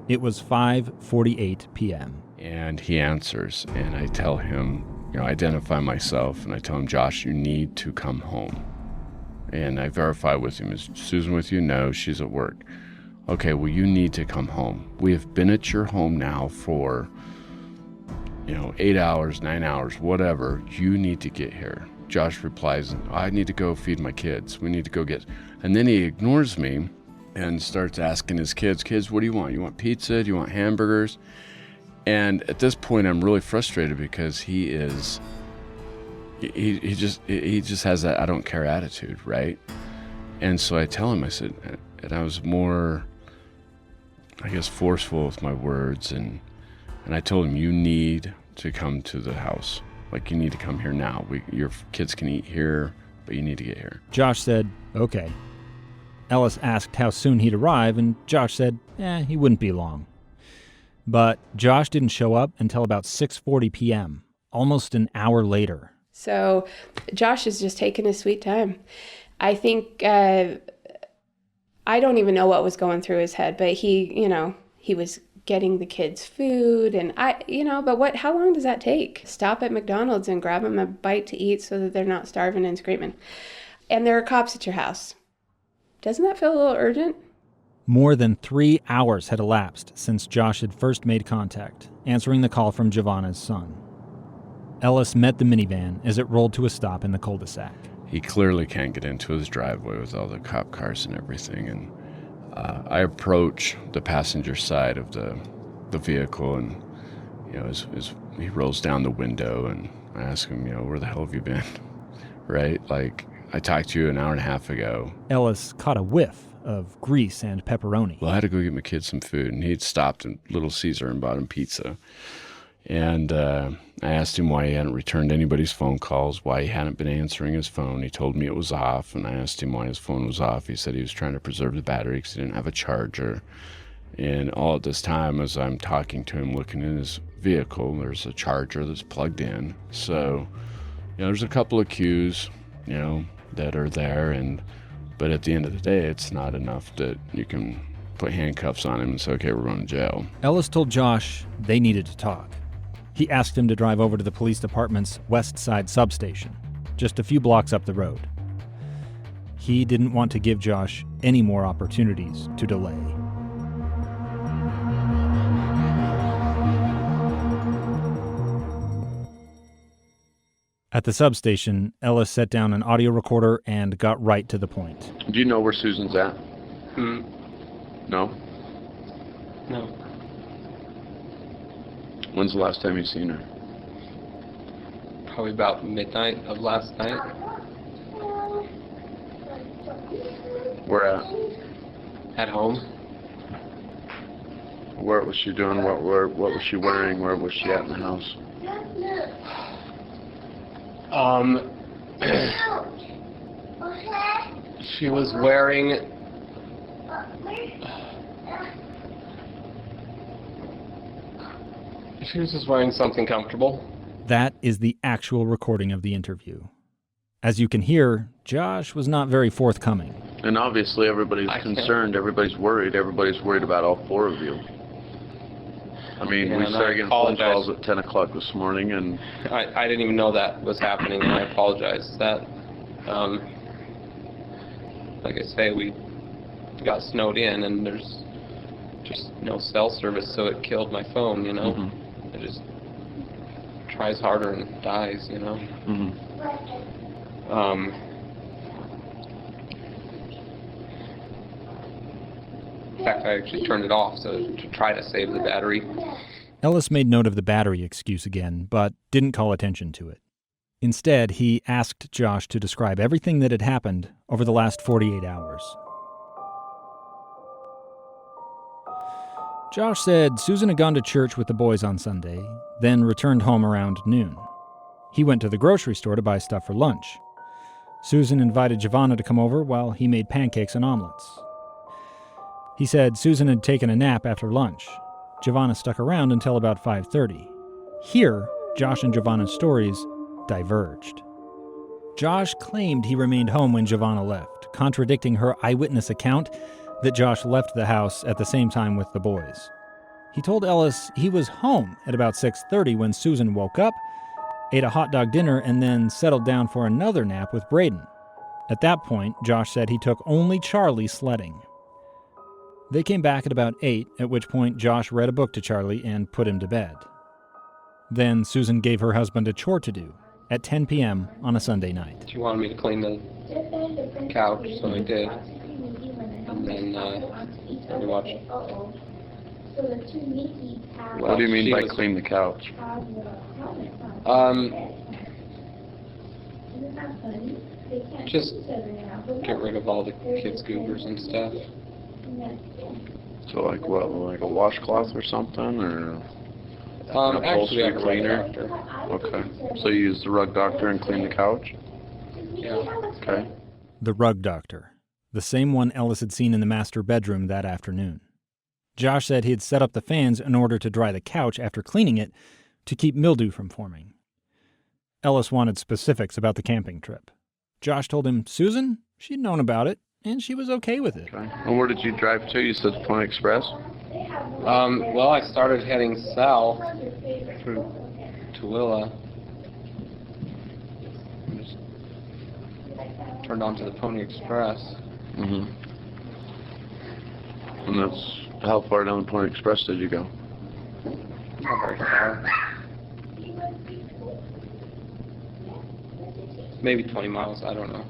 It was 5:48 p.m. And he answers, and I tell him, identify myself, and I tell him, Josh, you need to come home. And I verify with him, is Susan with you? No, she's at work. Okay, well, you need to come home. We have been at your home now for, 8 hours, 9 hours, whatever. You need to get here. Josh replies, I need to go feed my kids. We need to go get... And then he ignores me and starts asking his kids, what do you want? You want pizza? Do you want hamburgers? And at this point, I'm really frustrated because he just has that I don't care attitude, right? And so I tell him, I said, and I was more, I guess, forceful with my words, and I told him, you need to come to the house. Like, you need to come here now. Your kids can eat here, but you need to get here. Josh said, okay. Ellis asked how soon he'd arrive, and Josh said, he wouldn't be long. But Josh didn't show up until about 6:40 p.m., almost an hour later. So Josh is just taking his sweet time. I think, I don't even know what was going through his head, but he was getting the kids food, and how long does that take? Stop at McDonald's and grab them a bite to eat so that they're not starving and screaming. And there are cops at your house. Doesn't that feel a little urgent? More than 3 hours had elapsed since Josh had first made contact, answering the call from Giovanna's son. Ellis met the minivan as it rolled to a stop in the cul-de-sac. He clearly can't get into his driveway with all the cop cars and everything, and I approach the passenger side of the vehicle, and as he rolls down the window, and I ask him, where the hell have you been? Right? Like, I talked to you an hour and a half ago. Ellis caught a whiff of grease and pepperoni. Well, I had to go get my kids some food, and he'd stopped at Little Caesar and bought him pizza. And I asked him why he hadn't returned anybody's phone calls, why he hadn't been answering his phone. He told me it was off, and I asked him why his phone was off. He said he was trying to preserve the battery because he didn't have a charger. And all at this time, as I'm talking to him, looking in his vehicle, there's a charger that's plugged in. So, there's a couple of cues, that are there, but at the end of the day, it's not enough that you can put handcuffs on him and say, okay, we're going to jail. Ellis told Josh they needed to talk. He asked him to drive over to the police department's West Side substation, just a few blocks up the road. He didn't want to give Josh any more opportunities to delay. At the substation, Ellis set down an audio recorder and got right to the point. Do you know where Susan's at? No? No. When's the last time you seen her? Probably about midnight of last night. Where at? At home. What was she doing? What was she wearing? Where was she at in the house? She was wearing just wearing something comfortable. That is the actual recording of the interview. As you can hear, Josh was not very forthcoming. And obviously everybody's concerned, everybody's worried about all four of you. I mean, we started getting phone calls at 10 o'clock this morning, and I didn't even know that was happening, and I apologize. That, like I say, we got snowed in, and there's just no cell service, so it killed my phone, It just tries harder and dies, In fact, I actually turned it off to try to save the battery. Ellis made note of the battery excuse again, but didn't call attention to it. Instead, he asked Josh to describe everything that had happened over the last 48 hours. Josh said Susan had gone to church with the boys on Sunday, then returned home around noon. He went to the grocery store to buy stuff for lunch. Susan invited Giovanna to come over while he made pancakes and omelets. He said Susan had taken a nap after lunch. Giovanna stuck around until about 5:30. Here, Josh and Giovanna's stories diverged. Josh claimed he remained home when Giovanna left, contradicting her eyewitness account that Josh left the house at the same time with the boys. He told Ellis he was home at about 6:30 when Susan woke up, ate a hot dog dinner, and then settled down for another nap with Braden. At that point, Josh said he took only Charlie sledding. They came back at about 8, at which point Josh read a book to Charlie and put him to bed. Then Susan gave her husband a chore to do at 10 p.m. on a Sunday night. She wanted me to clean the couch, so I did. And then we watched. What do you mean by clean the couch? Just get rid of all the kids' goobers and stuff. So like what, like a washcloth or something, or an Actually, upholstery I'm a cleaner? rug doctor. Okay. So you use the rug doctor and clean the couch? Yeah. Okay. The rug doctor, the same one Ellis had seen in the master bedroom that afternoon. Josh said he had set up the fans in order to dry the couch after cleaning it to keep mildew from forming. Ellis wanted specifics about the camping trip. Josh told him Susan, she'd known about it, and she was okay with it. Okay. And where did you drive to? You said Pony Express? Well, I started heading south through Tooele. Just turned onto the Pony Express. Mm-hmm. And that's, how far down the Pony Express did you go? Not very far. Maybe 20 miles, I don't know.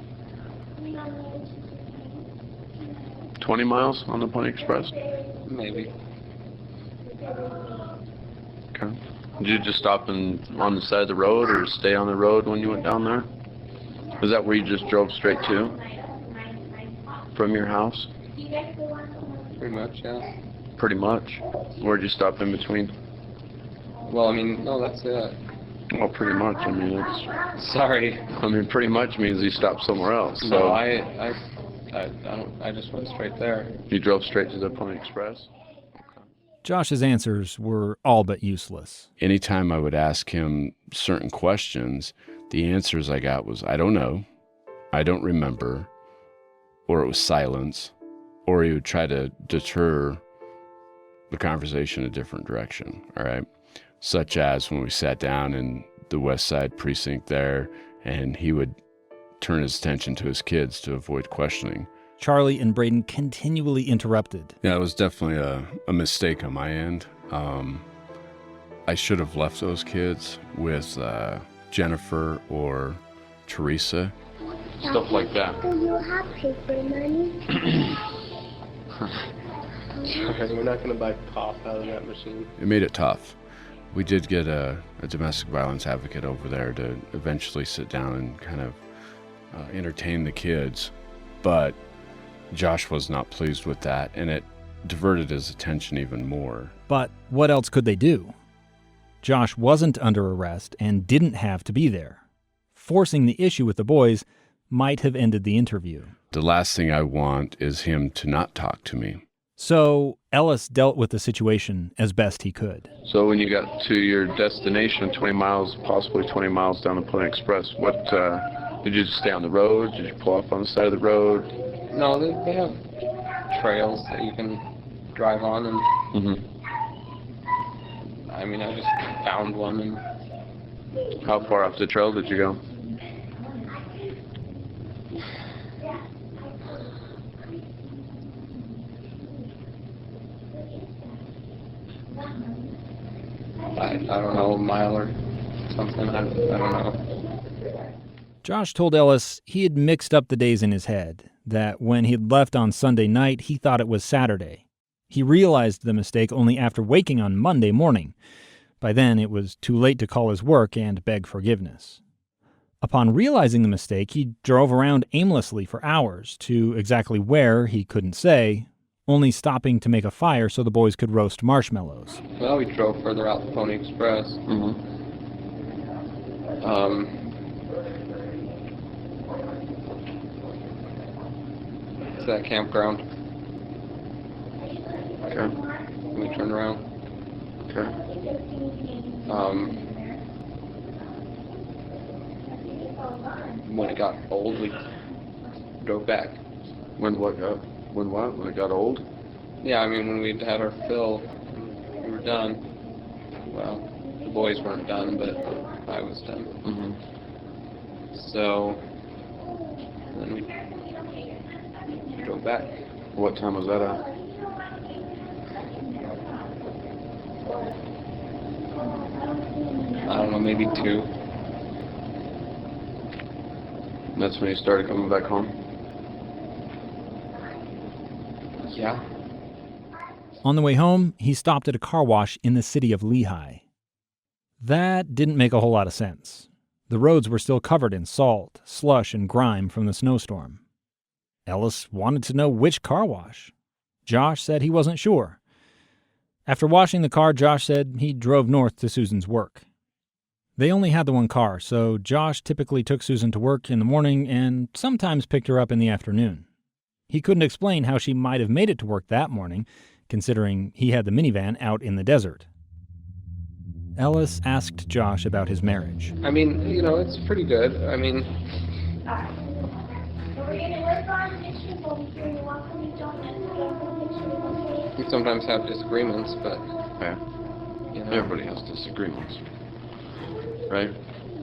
20 miles on the Pony Express? Maybe. Okay. Did you just stop on the side of the road or stay on the road when you went down there? Is that where you just drove straight to? From your house? Pretty much, yeah. Pretty much. Where'd you stop in between? Well, I mean, no, that's it. Well, pretty much. I mean, it's... Sorry. I mean, pretty much means you stopped somewhere else. So No, I just went straight there. You drove straight to the Pony Express? Josh's answers were all but useless. Anytime I would ask him certain questions, the answers I got was, I don't know, I don't remember, or it was silence, or he would try to deter the conversation a different direction, all right? Such as when we sat down in the West Side precinct there, and he would turn his attention to his kids to avoid questioning. Charlie and Braden continually interrupted. Yeah, it was definitely a mistake on my end. I should have left those kids with Jennifer or Teresa. Stuff like that. Do you have paper money? Sorry, we're not going to buy pop out of that machine. It made it tough. We did get a domestic violence advocate over there to eventually sit down and kind of entertain the kids, but Josh was not pleased with that, and it diverted his attention even more. But what else could they do? Josh wasn't under arrest and didn't have to be there. Forcing the issue with the boys might have ended the interview. The last thing I want is him to not talk to me. So Ellis dealt with the situation as best he could. So when you got to your destination, 20 miles, possibly 20 miles down the Pony Express, what, did you just stay on the road? Did you pull off on the side of the road? No, they have trails that you can drive on, and I mean, I just found one. And how far off the trail did you go? I don't know, a mile or something. I don't know. Josh told Ellis he had mixed up the days in his head, that when he'd left on Sunday night, he thought it was Saturday. He realized the mistake only after waking on Monday morning. By then, it was too late to call his work and beg forgiveness. Upon realizing the mistake, he drove around aimlessly for hours to exactly where he couldn't say, only stopping to make a fire so the boys could roast marshmallows. Well, we drove further out the Pony Express. To that campground. Okay. We turned around. Okay. When it got old, we drove back. When it got old? Yeah, I mean, when we'd had our fill, we were done. Well, the boys weren't done, but I was done. So, then we drove back. What time was that at? I don't know, maybe 2. And that's when you started coming back home? Yeah. On the way home, he stopped at a car wash in the city of Lehigh. That didn't make a whole lot of sense. The roads were still covered in salt, slush, and grime from the snowstorm. Ellis wanted to know which car wash. Josh said he wasn't sure. After washing the car, Josh said he drove north to Susan's work. They only had the one car, so Josh typically took Susan to work in the morning and sometimes picked her up in the afternoon. He couldn't explain how she might have made it to work that morning, considering he had the minivan out in the desert. Ellis asked Josh about his marriage. I mean, you know, it's pretty good. I mean, we sometimes have disagreements, but Yeah. you know, Everybody has disagreements. Right?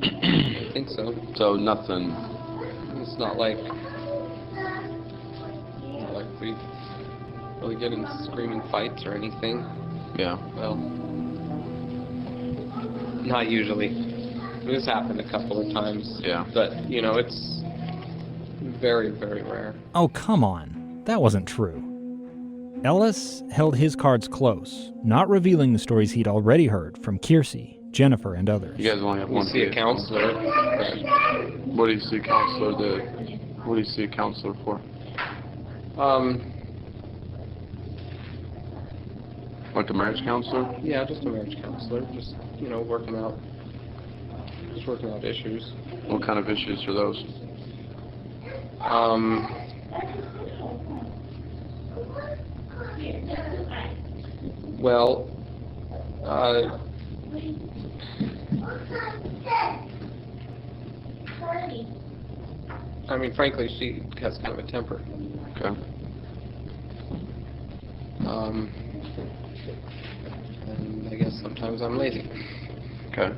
I think so. So nothing. It's not like we really get in screaming fights or anything. Yeah. Well, not usually. This happened a couple of times. Yeah. But, you know, it's very, very rare. Oh, come on. That wasn't true. Ellis held his cards close, not revealing the stories he'd already heard from Kiersey, Jennifer, and others. You guys only have We one see a case. counselor. What do you see a counselor What do you see a counselor for? Like a marriage counselor? Yeah, just a marriage counselor. Just, you know, working out issues. What kind of issues are those? Well, I mean, frankly, she has kind of a temper. Okay. And I guess sometimes I'm lazy. Okay.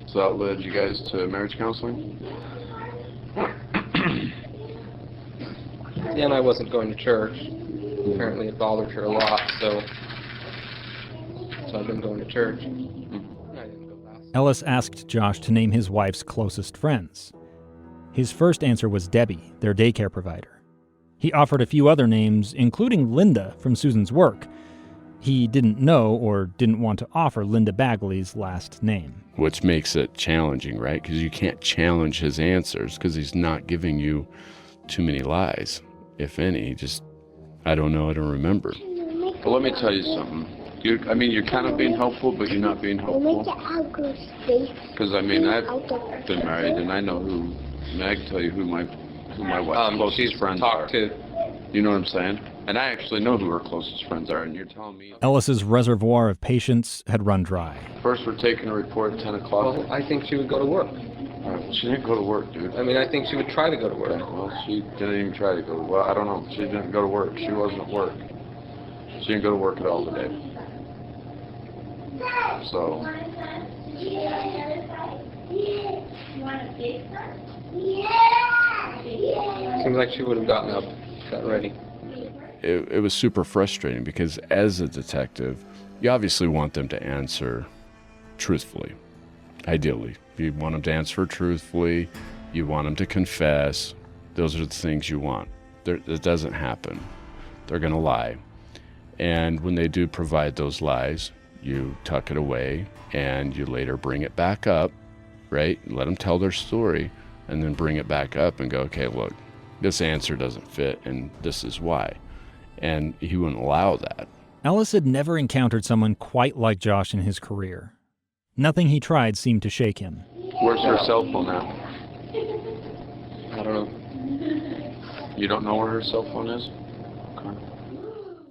So that led you guys to marriage counseling? Yeah, and I wasn't going to church. Apparently it bothered her a lot, so I've been going to church. I didn't go last. Ellis asked Josh to name his wife's closest friends. His first answer was Debbie, their daycare provider. He offered a few other names, including Linda from Susan's work. He didn't know or didn't want to offer Linda Bagley's last name. Which makes it challenging, right? Because you can't challenge his answers because he's not giving you too many lies, if any. Just, I don't know, I don't remember. Well, let me tell you something. You're kind of being helpful, but you're not being helpful. Because, I mean, I've been married, and I know who, I can tell you who my wife's closest friends are. You know what I'm saying? And I actually know who her closest friends are, and you're telling me... Ellis's reservoir of patience had run dry. First, we're taking a report at 10 o'clock. Well, I think she would go to work. She didn't go to work, dude. I mean, I think she would try to go to work. Okay, well, she didn't even try to go. Well, I don't know. She didn't go to work. She wasn't at work. She didn't go to work at all today. So... Seems like she would have gotten up, got ready. It was super frustrating because as a detective, you obviously want them to answer truthfully, ideally. You want them to answer truthfully, you want them to confess. Those are the things you want. It doesn't happen. They're going to lie. And when they do provide those lies, you tuck it away and you later bring it back up, right? Let them tell their story and then bring it back up and go, okay, look, this answer doesn't fit and this is why. And he wouldn't allow that. Ellis had never encountered someone quite like Josh in his career. Nothing he tried seemed to shake him. Where's her cell phone at? I don't know. You don't know where her cell phone is? Okay.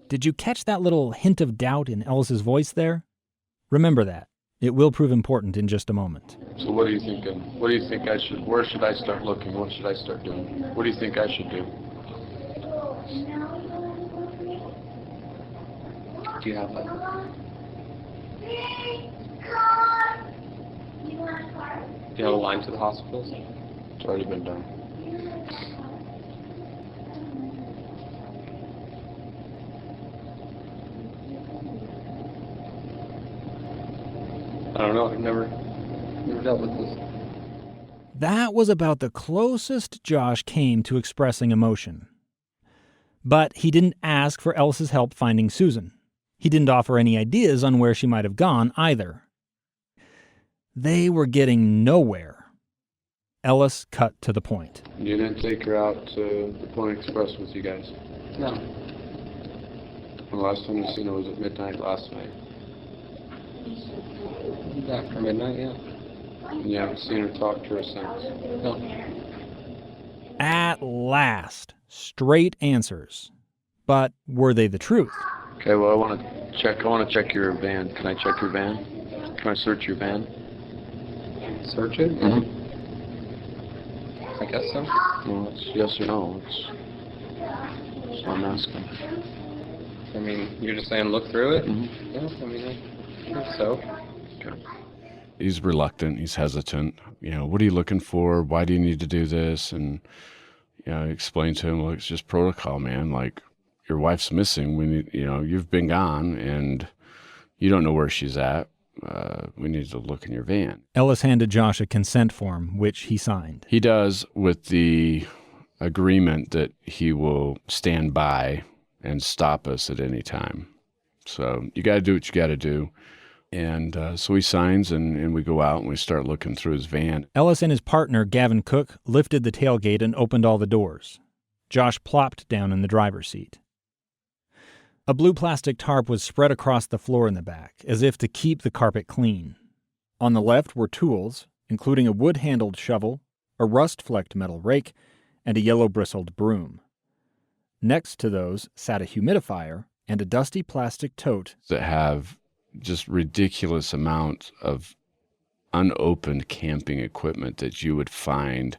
Did you catch that little hint of doubt in Ellis's voice there? Remember that. It will prove important in just a moment. So what are you thinking? What do you think I should, where should I start looking? What should I start doing? What do you think I should do? Do you have that? Do you have a line to the hospitals? It's already been done. I don't know. I've never dealt with this. That was about the closest Josh came to expressing emotion. But he didn't ask for Ellis's help finding Susan. He didn't offer any ideas on where she might have gone either. They were getting nowhere. Ellis cut to the point. You didn't take her out to the Pony Express with you guys? No. The last time you seen her was at midnight last night. After midnight, yeah. And you haven't seen her talk to her since? No. At last, straight answers. But were they the truth? Okay, well, I want to check your van. Can I check your van? Can I search your van? Search it? Mm-hmm. I guess so. Well, it's yes or no. That's what I'm asking. I mean, you're just saying look through it? Mm-hmm. Yeah, I mean, I think so. Okay. He's reluctant. He's hesitant. What are you looking for? Why do you need to do this? And, explain to him, well, it's just protocol, man. Like, your wife's missing. We need, you've been gone and you don't know where she's at. We need to look in your van. Ellis handed Josh a consent form, which he signed. He does, with the agreement that he will stand by and stop us at any time. So you got to do what you got to do. And so he signs, and we go out and we start looking through his van. Ellis and his partner, Gavin Cook, lifted the tailgate and opened all the doors. Josh plopped down in the driver's seat. A blue plastic tarp was spread across the floor in the back, as if to keep the carpet clean. On the left were tools, including a wood-handled shovel, a rust-flecked metal rake, and a yellow-bristled broom. Next to those sat a humidifier and a dusty plastic tote that have just ridiculous amounts of unopened camping equipment that you would find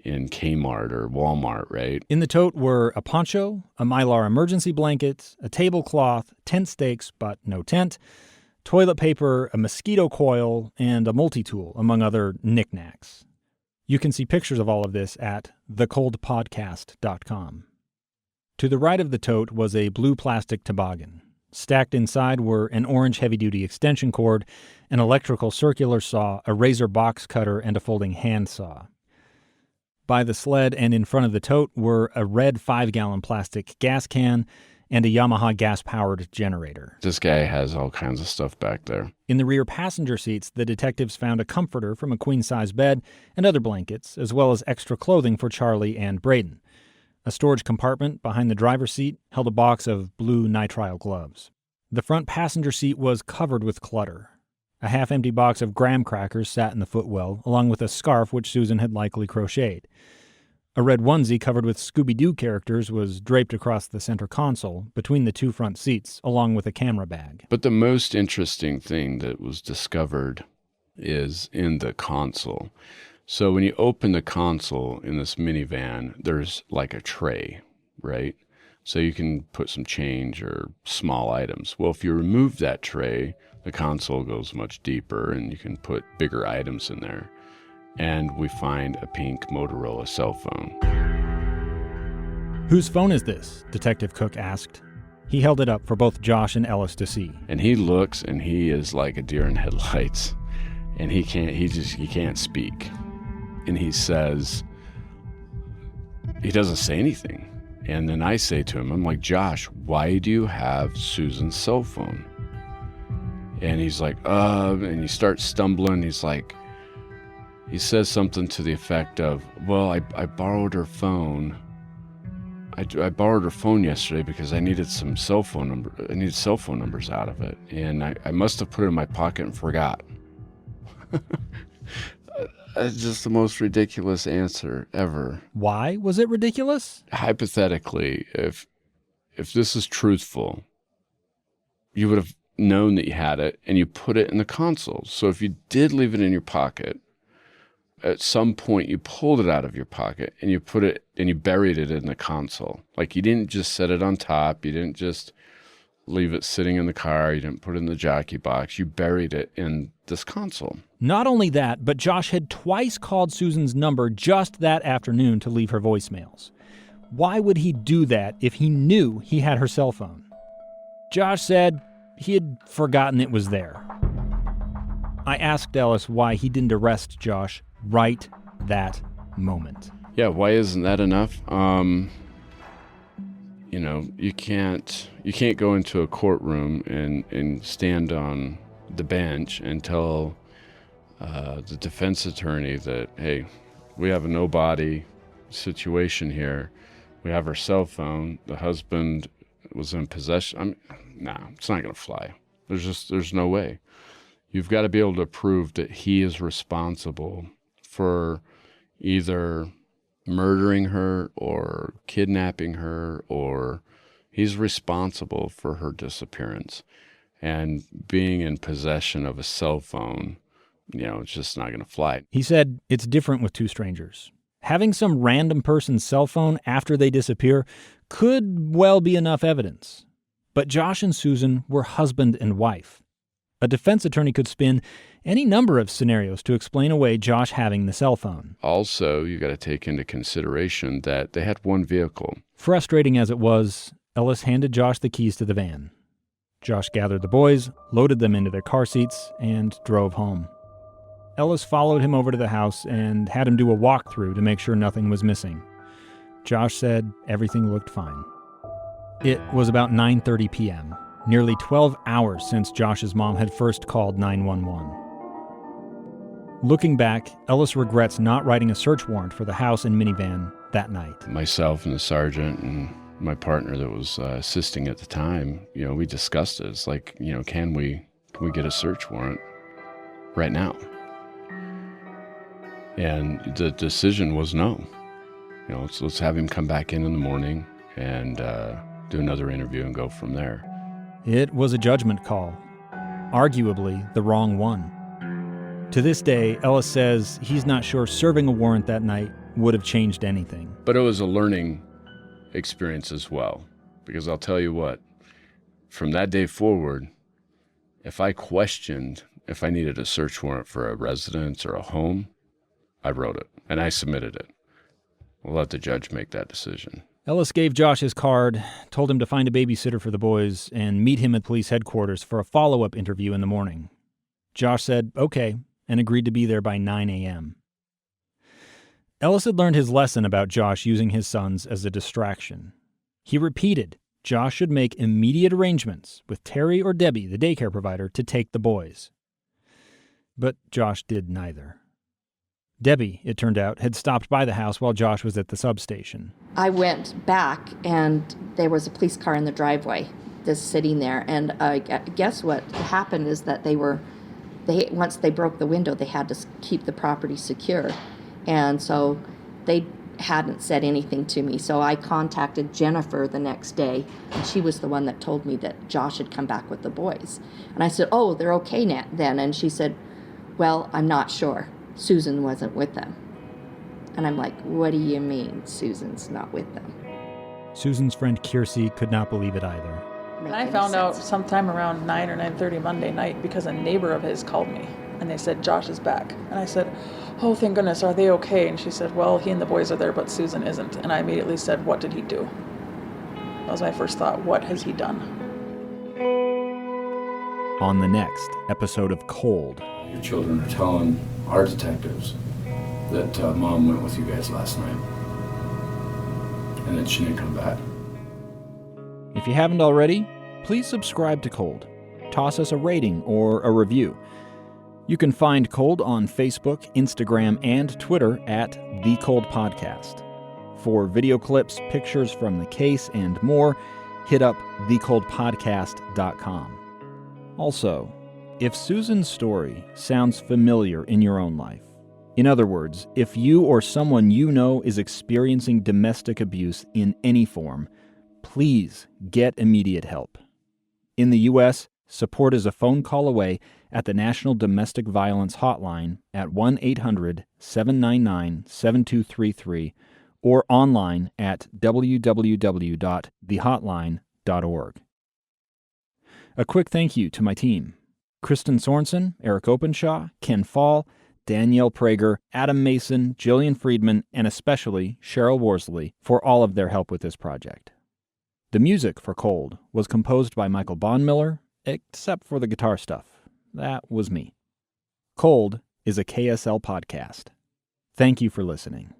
in Kmart or Walmart, right? In the tote were a poncho, a Mylar emergency blanket, a tablecloth, tent stakes but no tent, toilet paper, a mosquito coil, and a multi-tool, among other knickknacks. You can see pictures of all of this at thecoldpodcast.com. To the right of the tote was a blue plastic toboggan. Stacked inside were an orange heavy-duty extension cord, an electrical circular saw, a razor box cutter, and a folding hand saw. By the sled and in front of the tote were a red 5-gallon plastic gas can and a Yamaha gas-powered generator. This guy has all kinds of stuff back there. In the rear passenger seats, the detectives found a comforter from a queen-size bed and other blankets, as well as extra clothing for Charlie and Braden. A storage compartment behind the driver's seat held a box of blue nitrile gloves. The front passenger seat was covered with clutter. A half-empty box of graham crackers sat in the footwell, along with a scarf which Susan had likely crocheted. A red onesie covered with Scooby-Doo characters was draped across the center console between the two front seats, along with a camera bag. But the most interesting thing that was discovered is in the console. So when you open the console in this minivan, there's like a tray, right? So you can put some change or small items. Well, if you remove that tray, the console goes much deeper and you can put bigger items in there. And we find a pink Motorola cell phone. "Whose phone is this?" Detective Cook asked. He held it up for both Josh and Ellis to see. And he looks and he is like a deer in headlights. And he can't speak. And he says, he doesn't say anything. And then I say to him, I'm like, Josh, why do you have Susan's cell phone? And he's like, and he starts stumbling. He's like, he says something to the effect of, well, I borrowed her phone. I borrowed her phone yesterday because I needed some cell phone numbers out of it, and I must have put it in my pocket and forgot. It's just the most ridiculous answer ever. Why was it ridiculous? Hypothetically, if this is truthful, you would have known that you had it and you put it in the console. So if you did leave it in your pocket, at some point you pulled it out of your pocket and you put it and you buried it in the console. Like, you didn't just set it on top. You didn't just leave it sitting in the car. You didn't put it in the jockey box. You buried it in this console. Not only that, but Josh had twice called Susan's number just that afternoon to leave her voicemails. Why would he do that if he knew he had her cell phone? Josh said he had forgotten it was there. I asked Ellis why he didn't arrest Josh right that moment. Yeah, why isn't that enough? You can't go into a courtroom and stand on the bench and tell the defense attorney that, hey, we have a no-body situation here. We have her cell phone. The husband was in possession. It's not going to fly. There's no way. You've got to be able to prove that he is responsible for either murdering her or kidnapping her, or he's responsible for her disappearance. And being in possession of a cell phone, it's just not going to fly. He said it's different with two strangers. Having some random person's cell phone after they disappear could well be enough evidence. But Josh and Susan were husband and wife. A defense attorney could spin any number of scenarios to explain away Josh having the cell phone. Also, you got to take into consideration that they had one vehicle. Frustrating as it was, Ellis handed Josh the keys to the van. Josh gathered the boys, loaded them into their car seats, and drove home. Ellis followed him over to the house and had him do a walkthrough to make sure nothing was missing. Josh said everything looked fine. It was about 9:30 p.m., nearly 12 hours since Josh's mom had first called 911. Looking back, Ellis regrets not writing a search warrant for the house and minivan that night. Myself and the sergeant and my partner that was assisting at the time, we discussed it. It's like, can we get a search warrant right now? And the decision was no. Let's have him come back in the morning and do another interview and go from there. It was a judgment call, arguably the wrong one. To this day, Ellis says he's not sure serving a warrant that night would have changed anything. But it was a learning experience as well, because I'll tell you what, from that day forward, if I questioned if I needed a search warrant for a residence or a home, I wrote it and I submitted it. We'll let the judge make that decision. Ellis gave Josh his card, told him to find a babysitter for the boys, and meet him at police headquarters for a follow-up interview in the morning. Josh said okay and agreed to be there by 9 a.m. Ellis had learned his lesson about Josh using his sons as a distraction. He repeated Josh should make immediate arrangements with Terry or Debbie, the daycare provider, to take the boys. But Josh did neither. Debbie, it turned out, had stopped by the house while Josh was at the substation. I went back, and there was a police car in the driveway just sitting there. And I guess what happened is that once they broke the window, they had to keep the property secure. And so they hadn't said anything to me. So I contacted Jennifer the next day, and she was the one that told me that Josh had come back with the boys. And I said, oh, they're okay now, then. And she said, well, I'm not sure. Susan wasn't with them. And I'm like, what do you mean Susan's not with them? Susan's friend Kiersey could not believe it either. And I found out sometime around 9 or 9:30 Monday night because a neighbor of his called me and they said, Josh is back. And I said, oh, thank goodness, are they okay? And she said, well, he and the boys are there, but Susan isn't. And I immediately said, what did he do? That was my first thought. What has he done? On the next episode of Cold. Your children are telling our detectives that Mom went with you guys last night and that she didn't come back. If you haven't already, please subscribe to Cold. Toss us a rating or a review. You can find Cold on Facebook, Instagram, and Twitter at The Cold Podcast. For video clips, pictures from the case, and more, hit up thecoldpodcast.com. Also, if Susan's story sounds familiar in your own life, in other words, if you or someone you know is experiencing domestic abuse in any form, please get immediate help. In the U.S., support is a phone call away at the National Domestic Violence Hotline at 1-800-799-7233 or online at www.thehotline.org. A quick thank you to my team: Kristen Sorensen, Eric Openshaw, Ken Fall, Danielle Prager, Adam Mason, Jillian Friedman, and especially Cheryl Worsley for all of their help with this project. The music for Cold was composed by Michael Bondmiller, except for the guitar stuff. That was me. Cold is a KSL podcast. Thank you for listening.